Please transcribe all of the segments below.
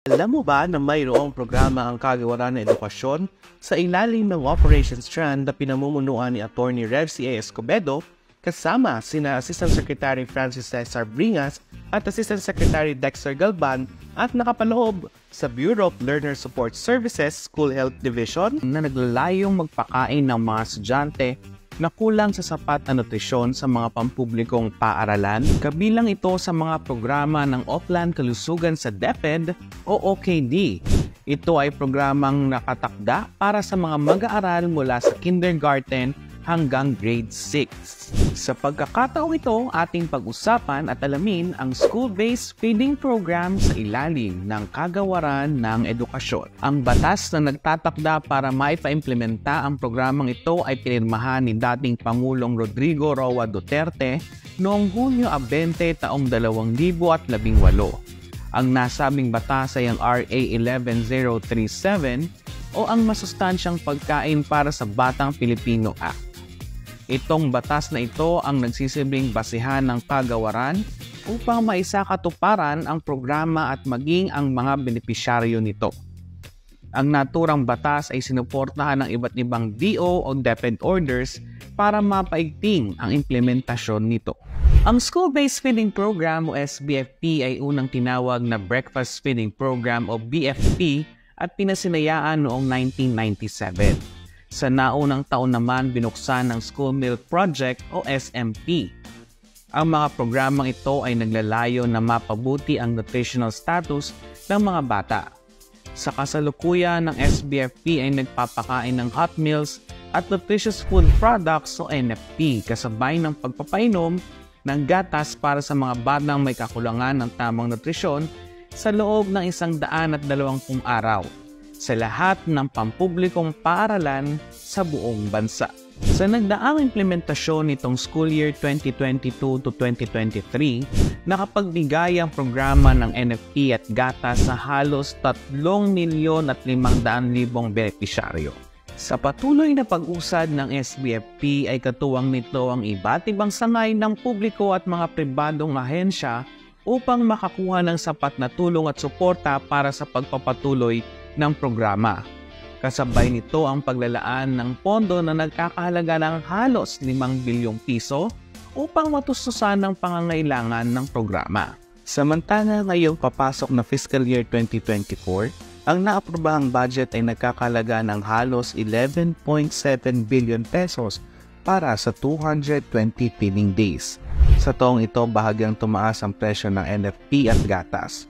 Alam mo ba na mayroong programa ang Kagawaran ng Edukasyon sa ilalim ng Operations Strand na pinamumunuan ni Atty. Rev. C.A. Escobedo kasama sina Assistant Secretary Francis Cesar Bringas at Assistant Secretary Dexter Galban at nakapaloob sa Bureau of Learner Support Services School Health Division na naglalayong magpakain ng mga estudyante na kulang sa sapat na nutrisyon sa mga pampublikong paaralan. Kabilang ito sa mga programa ng Oplan Kalusugan sa DepEd o OKD. Ito ay programang nakatakda para sa mga mag-aaral mula sa kindergarten hanggang grade 6. Sa pagkakataong ito, ating pag-usapan at alamin ang school-based feeding program sa ilalim ng Kagawaran ng Edukasyon. Ang batas na nagtatakda para maipa-implementa ang programang ito ay pinirmahan ni dating Pangulong Rodrigo Roa Duterte noong Hunyo 20, taong 2018. Ang nasabing batas ay ang RA 11037 o ang Masustansyang Pagkain para sa Batang Pilipino Act. Itong batas na ito ang nagsisilbing basihan ng kagawaran upang maisakatuparan ang programa at maging ang mga benepisyaryo nito. Ang naturang batas ay sinuportahan ng iba't ibang DO o DepEd orders para mapaigting ang implementasyon nito. Ang School-Based Feeding Program o SBFP ay unang tinawag na Breakfast Feeding Program o BFP at pinasinayaan noong 1997. Sa naunang taon naman binuksan ng School Meal Project o SMP. Ang mga programang ito ay naglalayo na mapabuti ang nutritional status ng mga bata. Sa kasalukuyan ng SBFP ay nagpapakain ng hot meals at nutritious food products o NFP kasabay ng pagpapainom ng gatas para sa mga batang may kakulangan ng tamang nutrisyon sa loob ng 120 araw sa lahat ng pampublikong paaralan sa buong bansa. Sa nagdaang implementasyon nitong school year 2022 to 2023, nakapagbigay ang programa ng NFP at gatas sa halos 3,500,000 benepisyaryo. Sa patuloy na pag-usad ng SBFP ay katuwang nito ang iba't ibang sangay ng publiko at mga pribadong ahensya upang makakuha ng sapat na tulong at suporta para sa pagpapatuloy ng programa. Kasabay nito ang paglalaan ng pondo na nagkakahalaga ng halos 5 bilyong piso upang matustusan ang pangangailangan ng programa. Samantala ngayong papasok na fiscal year 2024, ang naaprobahang budget ay nagkakahalaga ng halos 11.7 billion pesos para sa 220 feeding days. Sa taong ito, bahagyang tumaas ang presyo ng NFP at gatas.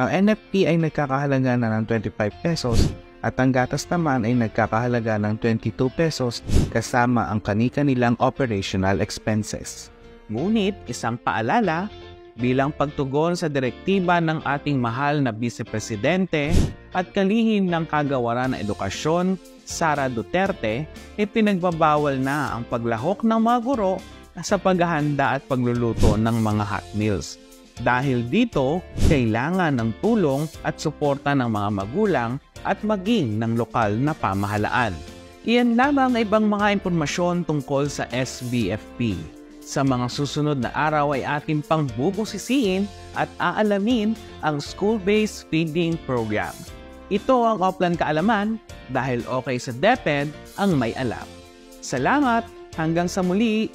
Ang NFP ay nagkakahalaga na ng 25 pesos at ang gatas naman ay nagkakahalaga ng 22 pesos kasama ang kani-kanilang operational expenses. Ngunit isang paalala, bilang pagtugon sa direktiba ng ating mahal na Vice Presidente at kalihim ng Kagawaran ng Edukasyon, Sara Duterte, ipinagbabawal na ang paglahok ng mga guro sa paghahanda at pagluluto ng mga hot meals. Dahil dito, kailangan ng tulong at suporta ng mga magulang at maging ng lokal na pamahalaan. Iyan lamang ang ibang mga impormasyon tungkol sa SBFP. Sa mga susunod na araw ay ating pang bubusisiin at aalamin ang School-Based Feeding Program. Ito ang Oplan Kaalaman dahil okay sa DepEd ang may alam. Salamat! Hanggang sa muli!